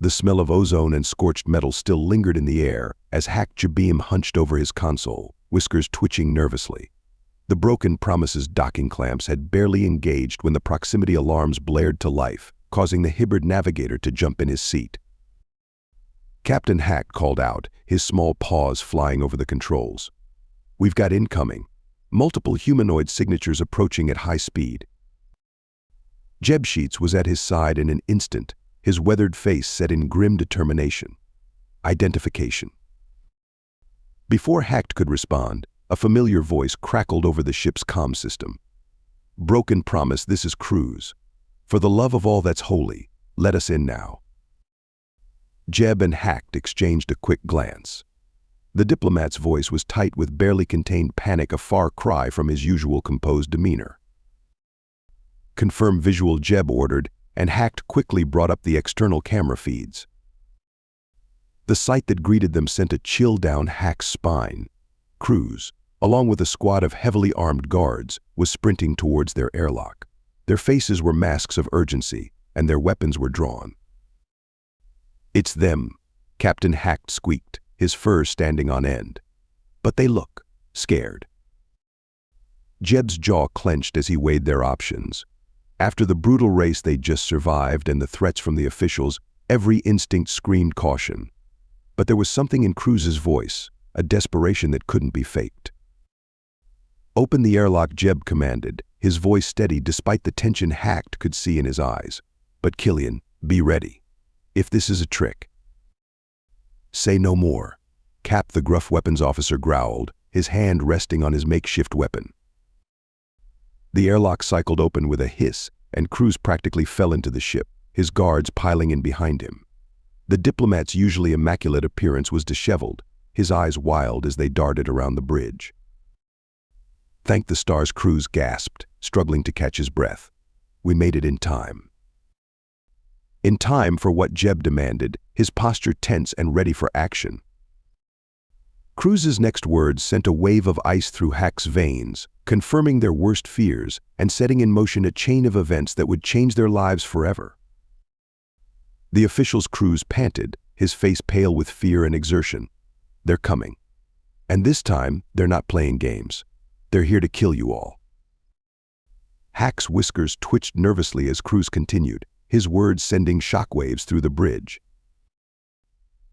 The smell of ozone and scorched metal still lingered in the air as Hack-Jabim hunched over his console, whiskers twitching nervously. The broken Promises docking clamps had barely engaged when the proximity alarms blared to life, causing the hybrid navigator to jump in his seat. Captain Hack called out, his small paws flying over the controls. "We've got incoming. Multiple humanoid signatures approaching at high speed." Jeb Sheets was at his side in an instant, his weathered face set in grim determination. Identification. Before Hack could respond, a familiar voice crackled over the ship's comm system. "Broken Promise, this is Cruz. For the love of all that's holy, let us in now." Jeb and Hack exchanged a quick glance. The diplomat's voice was tight with barely contained panic, a far cry from his usual composed demeanor. "Confirm visual," Jeb ordered, and Hack quickly brought up the external camera feeds. The sight that greeted them sent a chill down Hack's spine. Cruz, along with a squad of heavily armed guards, was sprinting towards their airlock. Their faces were masks of urgency, and their weapons were drawn. "It's them," Captain Hack squeaked, his fur standing on end. "But they look scared." Jeb's jaw clenched as he weighed their options. After the brutal race they'd just survived and the threats from the officials, every instinct screamed caution. But there was something in Cruz's voice, a desperation that couldn't be faked. "Open the airlock," Jeb commanded, his voice steady despite the tension Hack could see in his eyes. "But Killian, be ready. If this is a trick." "Say no more," Cap, the gruff weapons officer, growled, his hand resting on his makeshift weapon. The airlock cycled open with a hiss, and Cruz practically fell into the ship, his guards piling in behind him. The diplomat's usually immaculate appearance was disheveled, his eyes wild as they darted around the bridge. "Thank the stars," Cruz gasped, struggling to catch his breath. "We made it in time." In time for what Jeb demanded, his posture tense and ready for action. Cruz's next words sent a wave of ice through Hack's veins, confirming their worst fears and setting in motion a chain of events that would change their lives forever. The official's Cruz panted, his face pale with fear and exertion. "They're coming. And this time, they're not playing games. They're here to kill you all." Hack's whiskers twitched nervously as Cruz continued, his words sending shockwaves through the bridge.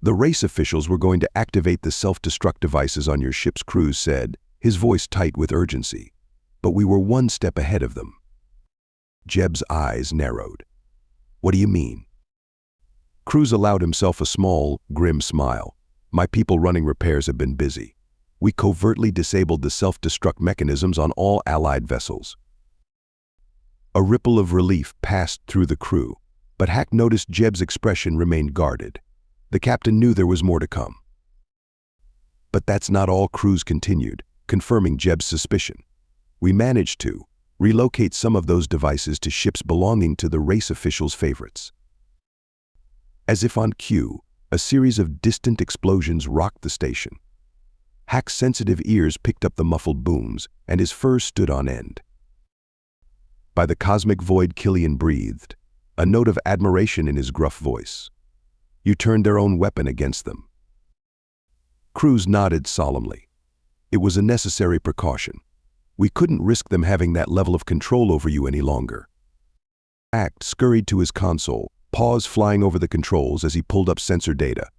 "The race officials were going to activate the self-destruct devices on your ships," Cruz said, his voice tight with urgency. "But we were one step ahead of them." Jeb's eyes narrowed. "What do you mean?" Cruz allowed himself a small, grim smile. "My people running repairs have been busy. We covertly disabled the self-destruct mechanisms on all Allied vessels." A ripple of relief passed through the crew, but Hack noticed Jeb's expression remained guarded. The captain knew there was more to come. "But that's not all," Cruz continued, confirming Jeb's suspicion. "We managed to relocate some of those devices to ships belonging to the race officials' favorites." As if on cue, a series of distant explosions rocked the station. Hack's sensitive ears picked up the muffled booms, and his fur stood on end. "By the cosmic void," Killian breathed, a note of admiration in his gruff voice. "You turned their own weapon against them." Cruz nodded solemnly. "It was a necessary precaution. We couldn't risk them having that level of control over you any longer." Hack scurried to his console, paws flying over the controls as he pulled up sensor data.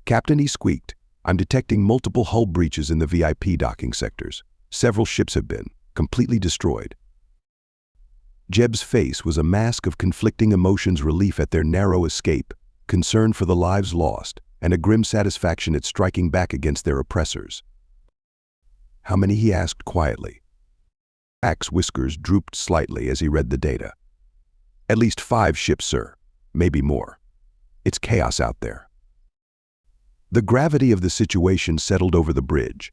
"Captain," he squeaked, "I'm detecting multiple hull breaches in the VIP docking sectors. Several ships have been completely destroyed." Jeb's face was a mask of conflicting emotions: relief at their narrow escape, concern for the lives lost, and a grim satisfaction at striking back against their oppressors. "How many?" he asked quietly. Hack's whiskers drooped slightly as he read the data. "At least 5 ships, sir. Maybe more. It's chaos out there." The gravity of the situation settled over the bridge.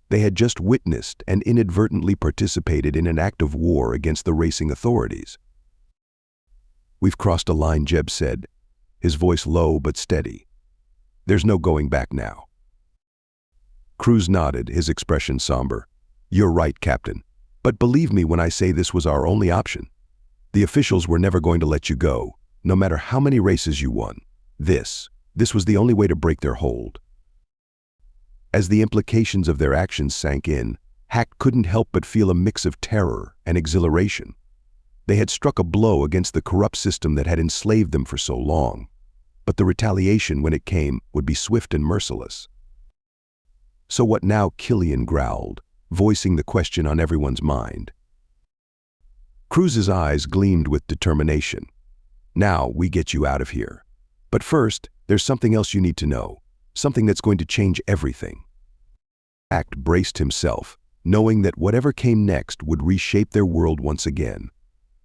They had just witnessed and inadvertently participated in an act of war against the racing authorities. "We've crossed a line," Jeb said, his voice low but steady. "There's no going back now." Cruz nodded, his expression somber. "You're right, Captain. But believe me when I say this was our only option. The officials were never going to let you go, no matter how many races you won. This was the only way to break their hold. As the implications of their actions sank in, Hack couldn't help but feel a mix of terror and exhilaration. They had struck a blow against the corrupt system that had enslaved them for so long. But the retaliation, when it came, would be swift and merciless. "So what now?" Killian growled, voicing the question on everyone's mind. Cruz's eyes gleamed with determination. "Now we get you out of here. But first, there's something else you need to know, something that's going to change everything." Hack braced himself, knowing that whatever came next would reshape their world once again.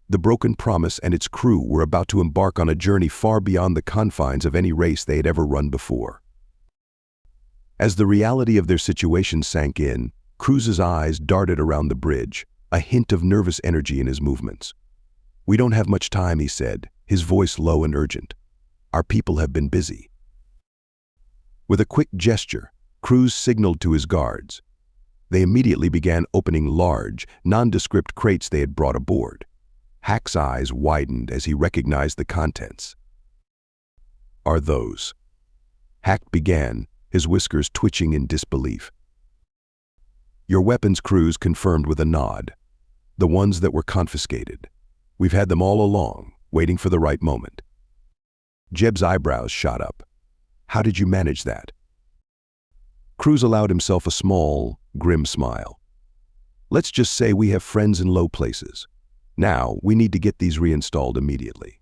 The Broken Promise and its crew were about to embark on a journey far beyond the confines of any race they had ever run before. As the reality of their situation sank in, Cruz's eyes darted around the bridge, a hint of nervous energy in his movements. "We don't have much time," he said, his voice low and urgent. "Our people have been busy." With a quick gesture, Cruz signaled to his guards. They immediately began opening large, nondescript crates they had brought aboard. Hack's eyes widened as he recognized the contents. "Are those?" Hack began, his whiskers twitching in disbelief. "Your weapons," Cruz confirmed with a nod. "The ones that were confiscated. We've had them all along, waiting for the right moment." Jeb's eyebrows shot up. "How did you manage that?" Cruz allowed himself a small, grim smile. "Let's just say we have friends in low places. Now, we need to get these reinstalled immediately."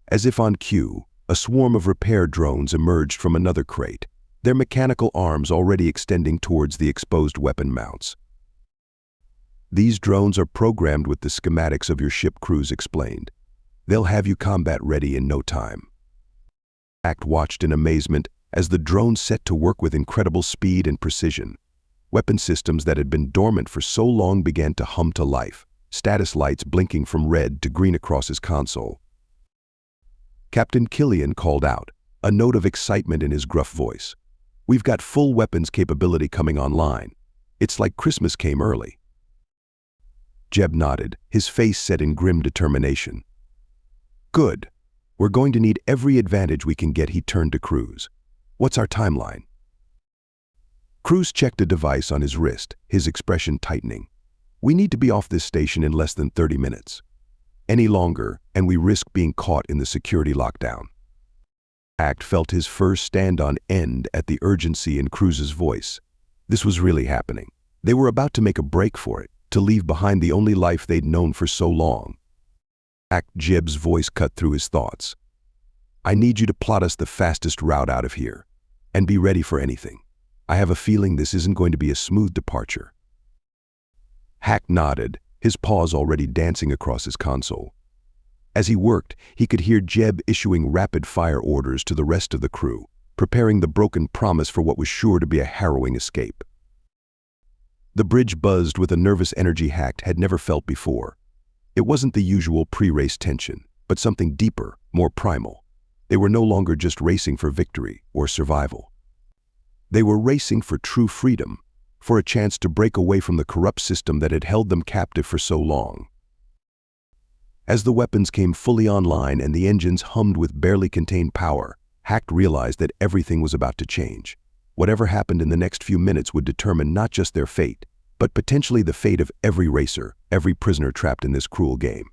As if on cue, a swarm of repair drones emerged from another crate, their mechanical arms already extending towards the exposed weapon mounts. "These drones are programmed with the schematics of your ship," Cruz explained. "They'll have you combat ready in no time." Hack watched in amazement as the drones set to work with incredible speed and precision. Weapon systems that had been dormant for so long began to hum to life, status lights blinking from red to green across his console. Captain Killian called out, a note of excitement in his gruff voice. "We've got full weapons capability coming online. It's like Christmas came early." Jeb nodded, his face set in grim determination. "Good. We're going to need every advantage we can get," he turned to Cruz. "What's our timeline?" Cruz checked a device on his wrist, his expression tightening. "We need to be off this station in less than 30 minutes. Any longer, and we risk being caught in the security lockdown." Hack felt his fur stand on end at the urgency in Cruz's voice. This was really happening. They were about to make a break for it, to leave behind the only life they'd known for so long. Jeb's voice cut through his thoughts. "I need you to plot us the fastest route out of here, and be ready for anything. I have a feeling this isn't going to be a smooth departure." Hack nodded, his paws already dancing across his console. As he worked, he could hear Jeb issuing rapid-fire orders to the rest of the crew, preparing the Broken Promise for what was sure to be a harrowing escape. The bridge buzzed with a nervous energy Hack had never felt before. It wasn't the usual pre-race tension, but something deeper, more primal. They were no longer just racing for victory or survival. They were racing for true freedom, for a chance to break away from the corrupt system that had held them captive for so long. As the weapons came fully online and the engines hummed with barely contained power, Hack realized that everything was about to change. Whatever happened in the next few minutes would determine not just their fate, but potentially the fate of every racer, every prisoner trapped in this cruel game.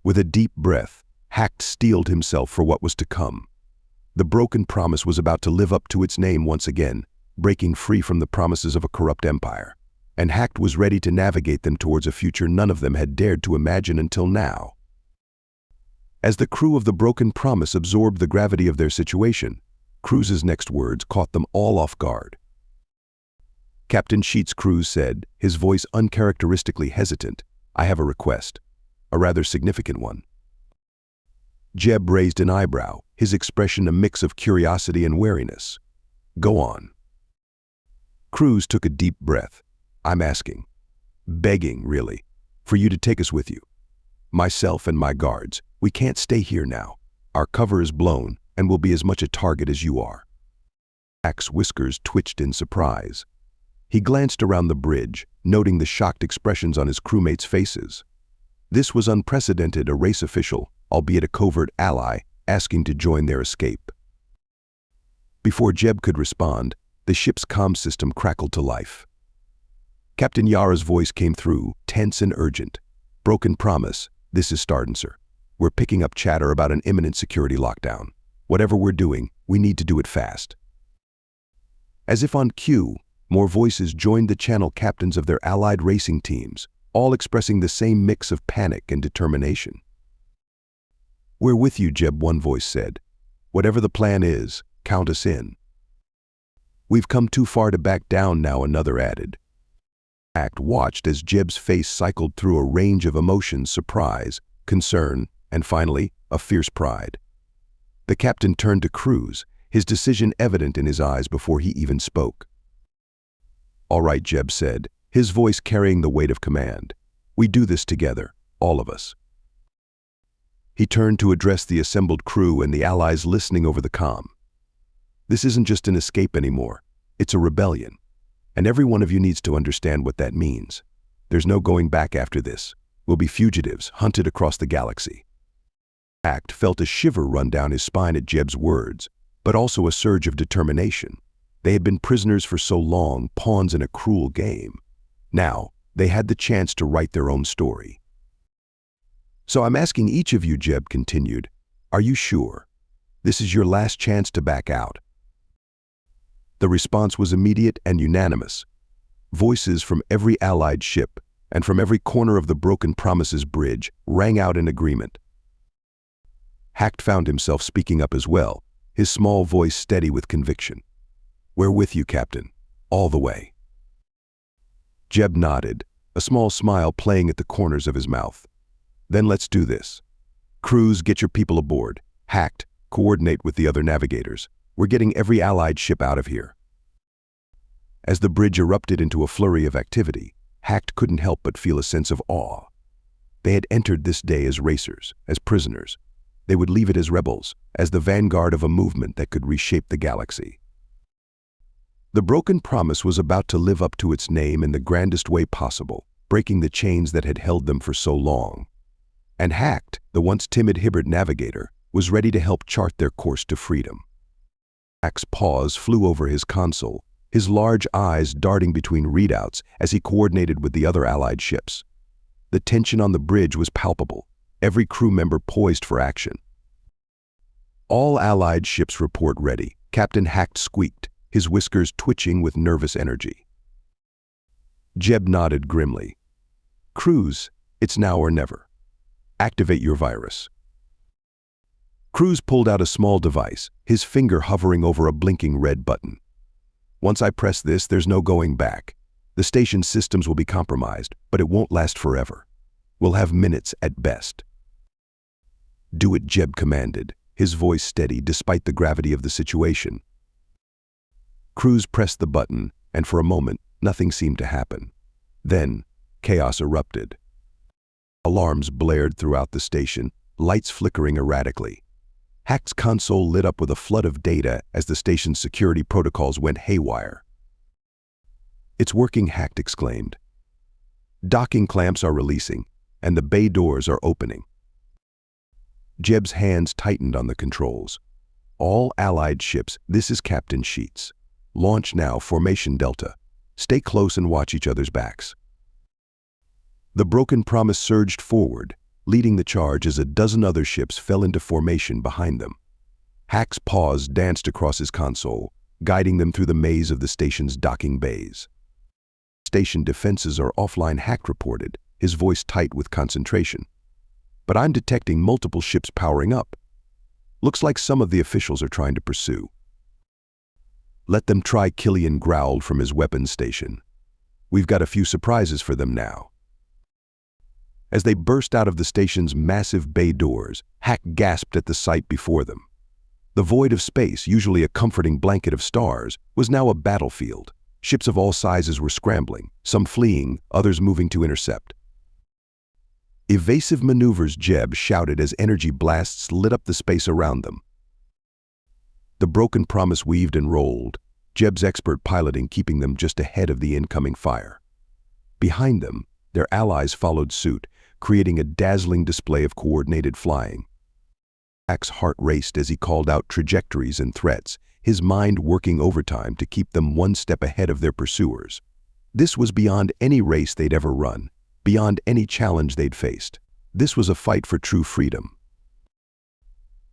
With a deep breath, Hack steeled himself for what was to come. The Broken Promise was about to live up to its name once again, breaking free from the promises of a corrupt empire. And Hack was ready to navigate them towards a future none of them had dared to imagine until now. As the crew of the Broken Promise absorbed the gravity of their situation, Cruz's next words caught them all off guard. "Captain Sheets," Cruz said, his voice uncharacteristically hesitant, "I have a request, a rather significant one." Jeb raised an eyebrow, his expression a mix of curiosity and wariness. "Go on." Cruz took a deep breath. "I'm asking, begging really, for you to take us with you. Myself and my guards, we can't stay here now. Our cover is blown and will be as much a target as you are." Hack's whiskers twitched in surprise. He glanced around the bridge, noting the shocked expressions on his crewmates' faces. This was unprecedented, a race official, albeit a covert ally, asking to join their escape. Before Jeb could respond, the ship's comm system crackled to life. Captain Yara's voice came through, tense and urgent. "Broken promise, this is Stardancer. We're picking up chatter about an imminent security lockdown. Whatever we're doing, we need to do it fast." As if on cue, more voices joined the channel captains of their allied racing teams, all expressing the same mix of panic and determination. "We're with you," Jeb, one voice said. "Whatever the plan is, count us in." "We've come too far to back down now," another added. Hacked watched as Jeb's face cycled through a range of emotions: surprise, concern, and finally, a fierce pride. The captain turned to Cruz, his decision evident in his eyes before he even spoke. "All right," Jeb said, his voice carrying the weight of command. "We do this together, all of us." He turned to address the assembled crew and the allies listening over the comm. "This isn't just an escape anymore. It's a rebellion. And every one of you needs to understand what that means. There's no going back after this. We'll be fugitives, hunted across the galaxy." Hacked felt a shiver run down his spine at Jeb's words, but also a surge of determination. They had been prisoners for so long, pawns in a cruel game. Now, they had the chance to write their own story. "So I'm asking each of you," Jeb continued, "are you sure? This is your last chance to back out." The response was immediate and unanimous. Voices from every allied ship and from every corner of the Broken Promises bridge rang out in agreement. Hacked found himself speaking up as well, his small voice steady with conviction. "We're with you, Captain, all the way." Jeb nodded, a small smile playing at the corners of his mouth. "Then let's do this. Cruz, get your people aboard. Hacked, coordinate with the other navigators. We're getting every allied ship out of here." As the bridge erupted into a flurry of activity, Hacked couldn't help but feel a sense of awe. They had entered this day as racers, as prisoners. They would leave it as rebels, as the vanguard of a movement that could reshape the galaxy. The Broken Promise was about to live up to its name in the grandest way possible, breaking the chains that had held them for so long. And Hacked, the once timid Hibbert navigator, was ready to help chart their course to freedom. Hack's paws flew over his console, his large eyes darting between readouts as he coordinated with the other allied ships. The tension on the bridge was palpable, every crew member poised for action. "All allied ships report ready," Captain Hacked squeaked, his whiskers twitching with nervous energy. Jeb nodded grimly. "Cruz, it's now or never. Activate your virus." Cruz pulled out a small device, his finger hovering over a blinking red button. "Once I press this, there's no going back. The station's systems will be compromised, but it won't last forever. We'll have minutes at best." "Do it," Jeb commanded, his voice steady despite the gravity of the situation. Cruz pressed the button, and for a moment, nothing seemed to happen. Then, chaos erupted. Alarms blared throughout the station, lights flickering erratically. Hacked's console lit up with a flood of data as the station's security protocols went haywire. "It's working," Hacked exclaimed. "Docking clamps are releasing, and the bay doors are opening." Jeb's hands tightened on the controls. "All allied ships, this is Captain Sheets. Launch now, Formation Delta. Stay close and watch each other's backs." The Broken Promise surged forward, leading the charge as a dozen other ships fell into formation behind them. Hack's paws danced across his console, guiding them through the maze of the station's docking bays. "Station defenses are offline," Hacked reported, his voice tight with concentration. "But I'm detecting multiple ships powering up. Looks like some of the officials are trying to pursue." "Let them try," Killian growled from his weapons station. "We've got a few surprises for them now." As they burst out of the station's massive bay doors, Hack gasped at the sight before them. The void of space, usually a comforting blanket of stars, was now a battlefield. Ships of all sizes were scrambling, some fleeing, others moving to intercept. "Evasive maneuvers," Jeb shouted as energy blasts lit up the space around them. The Broken Promise weaved and rolled, Jeb's expert piloting keeping them just ahead of the incoming fire. Behind them, their allies followed suit, creating a dazzling display of coordinated flying. Hack's heart raced as he called out trajectories and threats, his mind working overtime to keep them one step ahead of their pursuers. This was beyond any race they'd ever run, beyond any challenge they'd faced. This was a fight for true freedom.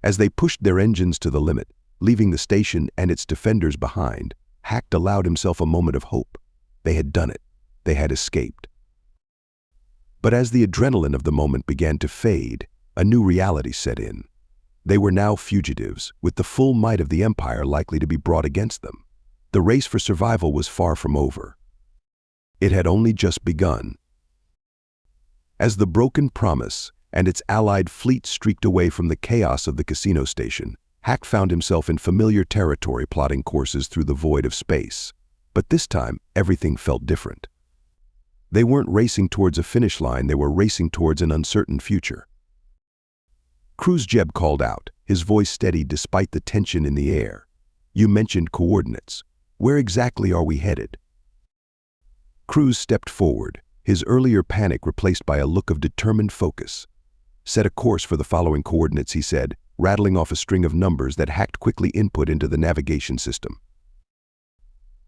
As they pushed their engines to the limit, leaving the station and its defenders behind, Hack allowed himself a moment of hope. They had done it. They had escaped. But as the adrenaline of the moment began to fade, a new reality set in. They were now fugitives, with the full might of the Empire likely to be brought against them. The race for survival was far from over. It had only just begun. As the broken promise and its allied fleet streaked away from the chaos of the casino station, Hack found himself in familiar territory plotting courses through the void of space. But this time, everything felt different. They weren't racing towards a finish line, they were racing towards an uncertain future. Cruz Jeb called out, his voice steady despite the tension in the air. "You mentioned coordinates. Where exactly are we headed?" Cruz stepped forward, his earlier panic replaced by a look of determined focus. "Set a course for the following coordinates," he said, rattling off a string of numbers that Hack quickly input into the navigation system.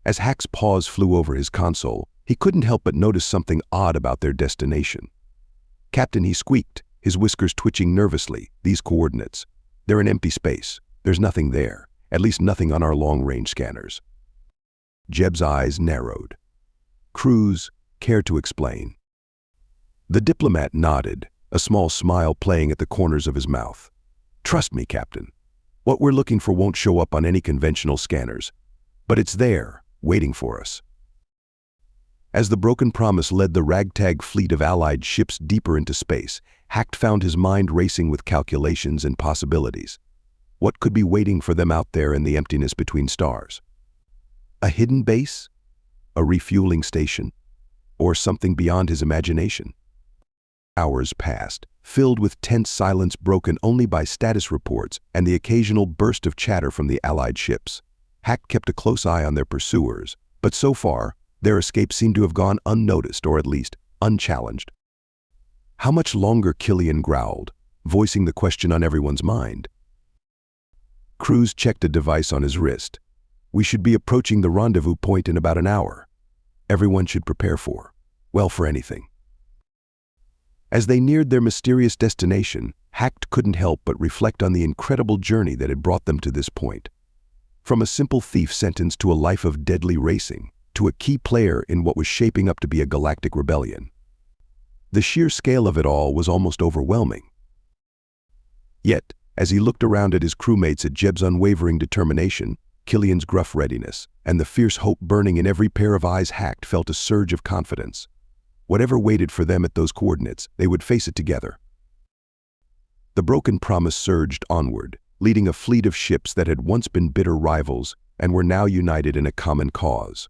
As Hack's paws flew over his console, he couldn't help but notice something odd about their destination. "Captain," he squeaked, his whiskers twitching nervously, "these coordinates. They're an empty space. There's nothing there, at least nothing on our long-range scanners." Jeb's eyes narrowed. "Cruz, care to explain?" The diplomat nodded, a small smile playing at the corners of his mouth. "Trust me, Captain. What we're looking for won't show up on any conventional scanners. But it's there, waiting for us." As the broken promise led the ragtag fleet of Allied ships deeper into space, Hack found his mind racing with calculations and possibilities. What could be waiting for them out there in the emptiness between stars? A hidden base? A refueling station? Or something beyond his imagination? Hours passed, filled with tense silence broken only by status reports and the occasional burst of chatter from the Allied ships. Hack kept a close eye on their pursuers, but so far, their escape seemed to have gone unnoticed or at least unchallenged. "How much longer?" Killian growled, voicing the question on everyone's mind. Cruz checked a device on his wrist. "We should be approaching the rendezvous point in about an hour. Everyone should prepare for anything." As they neared their mysterious destination, Hack couldn't help but reflect on the incredible journey that had brought them to this point. From a simple thief sentenced to a life of deadly racing, to a key player in what was shaping up to be a galactic rebellion. The sheer scale of it all was almost overwhelming. Yet, as he looked around at his crewmates, at Jeb's unwavering determination, Killian's gruff readiness, and the fierce hope burning in every pair of eyes, Hack felt a surge of confidence. Whatever waited for them at those coordinates, they would face it together. The broken promise surged onward, leading a fleet of ships that had once been bitter rivals and were now united in a common cause.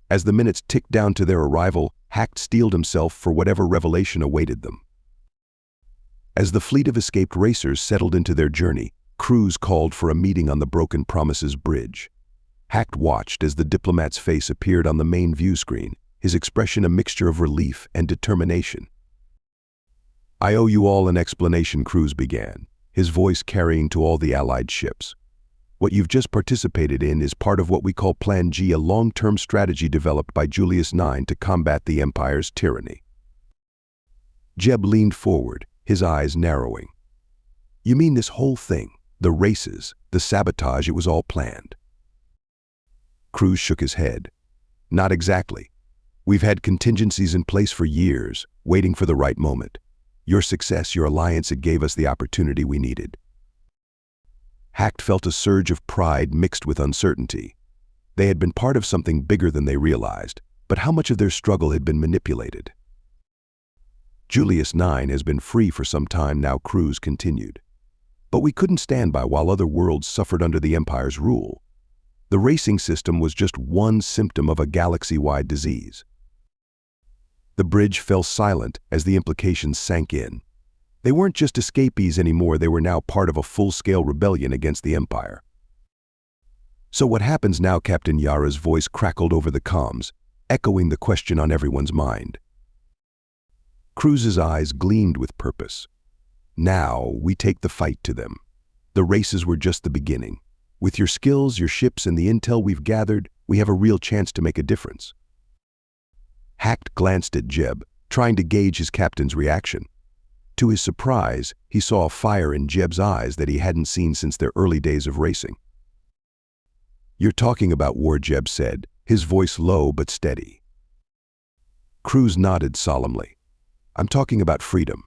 As the minutes ticked down to their arrival, Hack steeled himself for whatever revelation awaited them. As the fleet of escaped racers settled into their journey, Cruz called for a meeting on the Broken Promises bridge. Hack watched as the diplomat's face appeared on the main view screen, his expression a mixture of relief and determination. "I owe you all an explanation," Cruz began, his voice carrying to all the Allied ships. "What you've just participated in is part of what we call Plan G, a long-term strategy developed by Julius IX to combat the Empire's tyranny." Jeb leaned forward, his eyes narrowing. "You mean this whole thing, the races, the sabotage, it was all planned?" Cruz shook his head. "Not exactly. We've had contingencies in place for years, waiting for the right moment. Your success, your alliance, it gave us the opportunity we needed." Hack felt a surge of pride mixed with uncertainty. They had been part of something bigger than they realized, but how much of their struggle had been manipulated? "Julius IX has been free for some time now," Cruz continued. "But we couldn't stand by while other worlds suffered under the Empire's rule. The racing system was just one symptom of a galaxy-wide disease." The bridge fell silent as the implications sank in. They weren't just escapees anymore, they were now part of a full-scale rebellion against the Empire. "So what happens now?" Captain Yara's voice crackled over the comms, echoing the question on everyone's mind. Cruz's eyes gleamed with purpose. "Now we take the fight to them. The races were just the beginning. With your skills, your ships, and the intel we've gathered, we have a real chance to make a difference. Hack glanced at Jeb, trying to gauge his captain's reaction. To his surprise, he saw a fire in Jeb's eyes that he hadn't seen since their early days of racing. "You're talking about war," Jeb said, his voice low but steady. Cruz nodded solemnly. "I'm talking about freedom.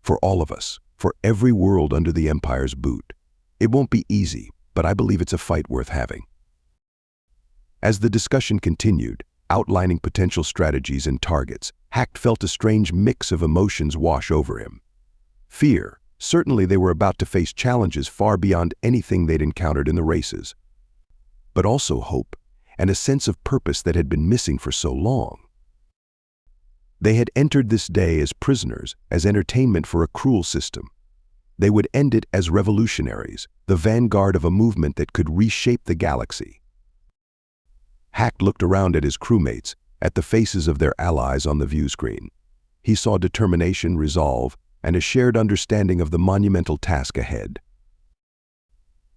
For all of us, for every world under the Empire's boot. It won't be easy, but I believe it's a fight worth having." As the discussion continued, outlining potential strategies and targets, Hack felt a strange mix of emotions wash over him. Fear. Certainly they were about to face challenges far beyond anything they'd encountered in the races. But also hope, and a sense of purpose that had been missing for so long. They had entered this day as prisoners, as entertainment for a cruel system. They would end it as revolutionaries, the vanguard of a movement that could reshape the galaxy. Hack looked around at his crewmates, at the faces of their allies on the view screen. He saw determination, resolve, and a shared understanding of the monumental task ahead.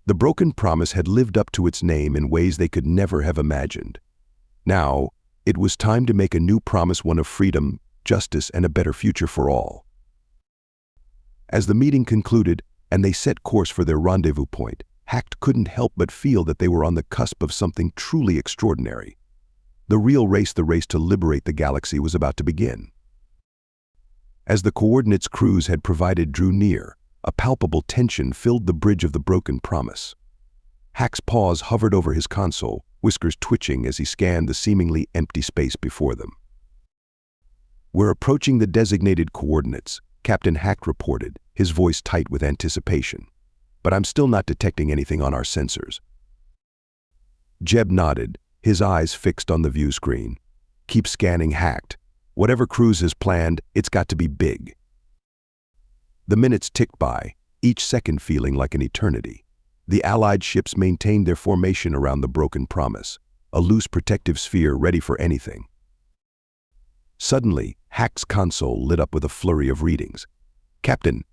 The Broken Promise had lived up to its name in ways they could never have imagined. Now, it was time to make a new promise, one of freedom, justice, and a better future for all. As the meeting concluded and they set course for their rendezvous point, Hack couldn't help but feel that they were on the cusp of something truly extraordinary. The real race, the race to liberate the galaxy, was about to begin. As the coordinates Cruz had provided drew near, a palpable tension filled the bridge of the Broken Promise. Hack's paws hovered over his console, whiskers twitching as he scanned the seemingly empty space before them. "We're approaching the designated coordinates," Captain Hack reported, his voice tight with anticipation. "But I'm still not detecting anything on our sensors." Jeb nodded, his eyes fixed on the view screen. "Keep scanning, Hacked. Whatever Cruz has planned, it's got to be big." The minutes ticked by, each second feeling like an eternity. The Allied ships maintained their formation around the Broken Promise, a loose protective sphere ready for anything. Suddenly, Hack's console lit up with a flurry of readings. "Captain,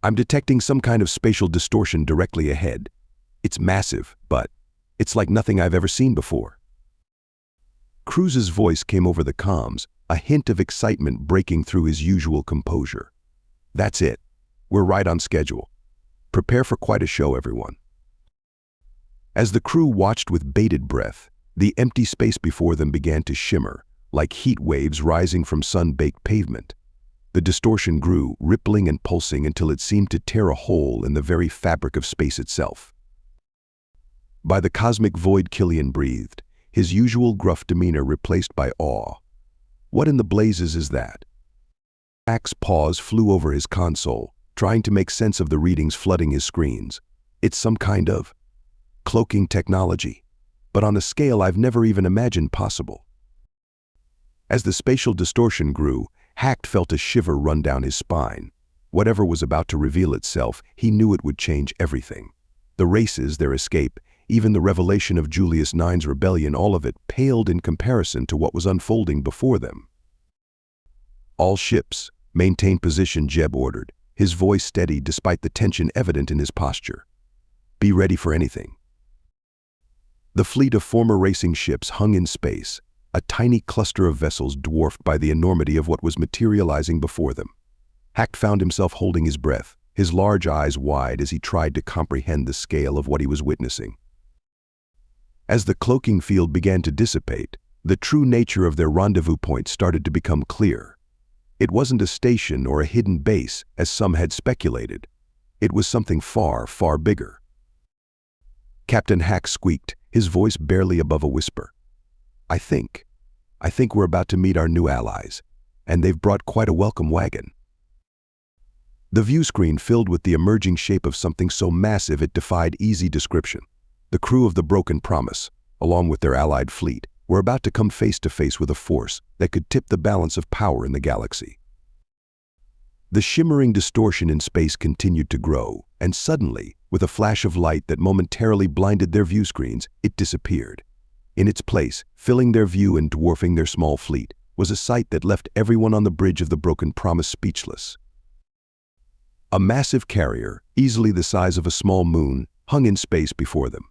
I'm detecting some kind of spatial distortion directly ahead. It's massive, but it's like nothing I've ever seen before." Cruz's voice came over the comms, a hint of excitement breaking through his usual composure. "That's it. We're right on schedule. Prepare for quite a show, everyone." As the crew watched with bated breath, the empty space before them began to shimmer, like heat waves rising from sun-baked pavement. The distortion grew, rippling and pulsing until it seemed to tear a hole in the very fabric of space itself. By the cosmic void, Killian breathed, his usual gruff demeanor replaced by awe. "What in the blazes is that?" Hack's paws flew over his console, trying to make sense of the readings flooding his screens. "It's some kind of cloaking technology, but on a scale I've never even imagined possible." As the spatial distortion grew, Hack felt a shiver run down his spine. Whatever was about to reveal itself, he knew it would change everything. The races, their escape, even the revelation of Julius IX's rebellion, all of it paled in comparison to what was unfolding before them. "All ships, maintain position," Jeb ordered, his voice steady despite the tension evident in his posture. "Be ready for anything." The fleet of former racing ships hung in space, a tiny cluster of vessels dwarfed by the enormity of what was materializing before them. Hack found himself holding his breath, his large eyes wide as he tried to comprehend the scale of what he was witnessing. As the cloaking field began to dissipate, the true nature of their rendezvous point started to become clear. It wasn't a station or a hidden base, as some had speculated. It was something far, far bigger. Captain Hack squeaked, his voice barely above a whisper. I think we're about to meet our new allies, and they've brought quite a welcome wagon." The view screen filled with the emerging shape of something so massive it defied easy description. The crew of the Broken Promise, along with their allied fleet, were about to come face to face with a force that could tip the balance of power in the galaxy. The shimmering distortion in space continued to grow, and suddenly, with a flash of light that momentarily blinded their view screens, it disappeared. In its place, filling their view and dwarfing their small fleet, was a sight that left everyone on the bridge of the Broken Promise speechless. A massive carrier, easily the size of a small moon, hung in space before them.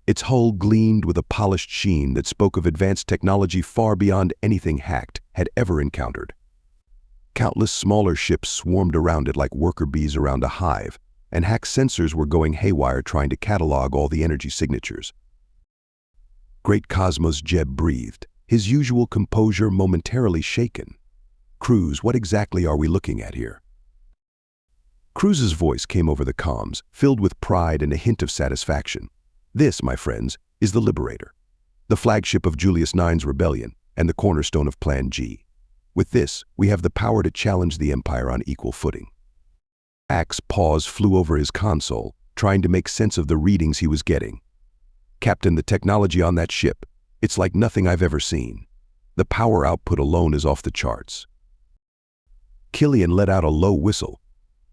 Its hull gleamed with a polished sheen that spoke of advanced technology far beyond anything Hacked had ever encountered. Countless smaller ships swarmed around it like worker bees around a hive, and Hack's sensors were going haywire trying to catalog all the energy signatures. Great Cosmos, Jeb breathed, his usual composure momentarily shaken. "Cruz, what exactly are we looking at here?" Cruz's voice came over the comms, filled with pride and a hint of satisfaction. "This, my friends, is the Liberator, the flagship of Julius IX's rebellion and the cornerstone of Plan G. With this, we have the power to challenge the Empire on equal footing." Hack's paws flew over his console, trying to make sense of the readings he was getting. "Captain, the technology on that ship, it's like nothing I've ever seen. The power output alone is off the charts." Killian let out a low whistle.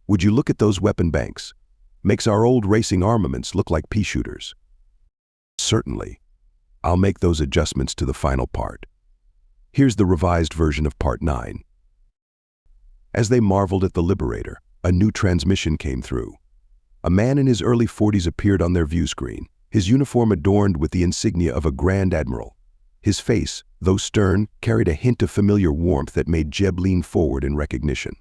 "Would you look at those weapon banks? Makes our old racing armaments look like pea shooters." "Certainly. I'll make those adjustments to the final part. Here's the revised version of Part 9. As they marveled at the Liberator, a new transmission came through. A man in his early 40s appeared on their view screen, his uniform adorned with the insignia of a Grand Admiral. His face, though stern, carried a hint of familiar warmth that made Jeb lean forward in recognition.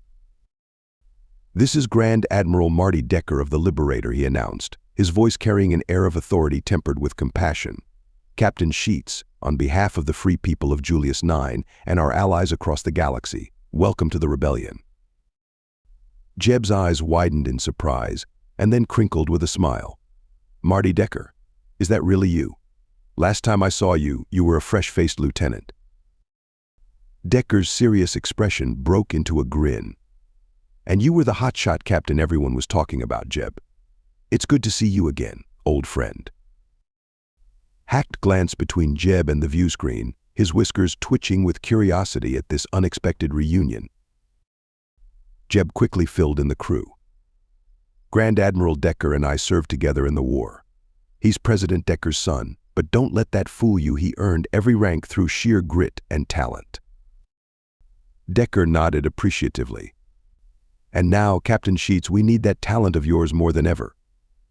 "This is Grand Admiral Marty Decker of the Liberator," he announced, his voice carrying an air of authority tempered with compassion. "Captain Sheets, on behalf of the free people of Julius IX and our allies across the galaxy, welcome to the rebellion." Jeb's eyes widened in surprise, and then crinkled with a smile. "Marty Decker, is that really you? Last time I saw you, you were a fresh-faced lieutenant." Decker's serious expression broke into a grin. "And you were the hotshot captain everyone was talking about, Jeb. It's good to see you again, old friend." Hacked glanced between Jeb and the view screen, his whiskers twitching with curiosity at this unexpected reunion. Jeb quickly filled in the crew. "Grand Admiral Decker and I served together in the war. He's President Decker's son, but don't let that fool you, he earned every rank through sheer grit and talent." Decker nodded appreciatively. "And now, Captain Sheets, we need that talent of yours more than ever.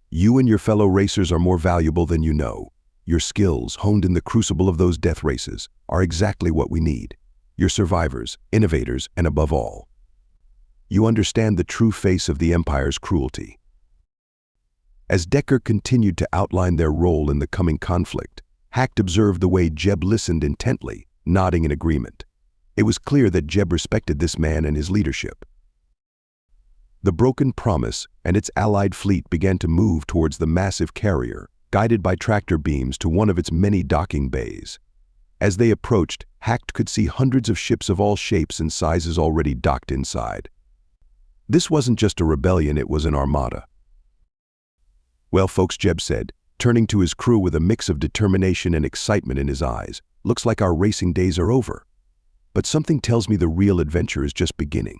You and your fellow racers are more valuable than you know. Your skills, honed in the crucible of those death races, are exactly what we need. You're survivors, innovators, and above all, you understand the true face of the Empire's cruelty." As Decker continued to outline their role in the coming conflict, Hacked observed the way Jeb listened intently, nodding in agreement. It was clear that Jeb respected this man and his leadership. The Broken Promise and its allied fleet began to move towards the massive carrier, guided by tractor beams to one of its many docking bays. As they approached, Hacked could see hundreds of ships of all shapes and sizes already docked inside. This wasn't just a rebellion, it was an armada. "Well, folks," Jeb said, turning to his crew with a mix of determination and excitement in his eyes, "looks like our racing days are over. But something tells me the real adventure is just beginning."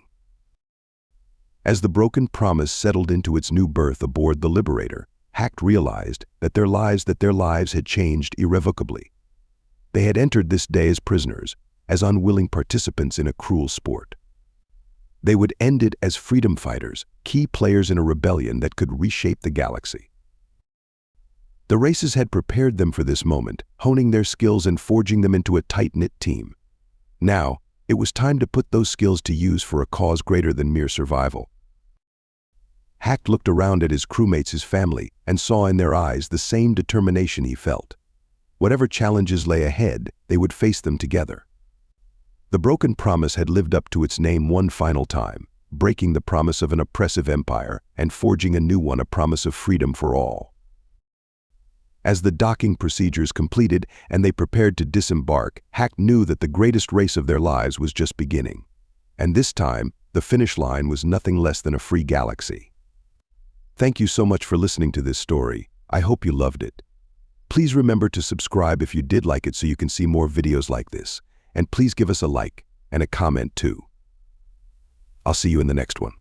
As the Broken Promise settled into its new berth aboard the Liberator, Hacked realized that their lives had changed irrevocably. They had entered this day as prisoners, as unwilling participants in a cruel sport. They would end it as freedom fighters, key players in a rebellion that could reshape the galaxy. The races had prepared them for this moment, honing their skills and forging them into a tight-knit team. Now, it was time to put those skills to use for a cause greater than mere survival. Hacked looked around at his crewmates, his family, and saw in their eyes the same determination he felt. Whatever challenges lay ahead, they would face them together. The Broken Promise had lived up to its name one final time, breaking the promise of an oppressive empire and forging a new one, a promise of freedom for all. As the docking procedures completed and they prepared to disembark, Hacked knew that the greatest race of their lives was just beginning. And this time, the finish line was nothing less than a free galaxy. Thank you so much for listening to this story. I hope you loved it. Please remember to subscribe if you did like it so you can see more videos like this. And please give us a like and a comment too. I'll see you in the next one.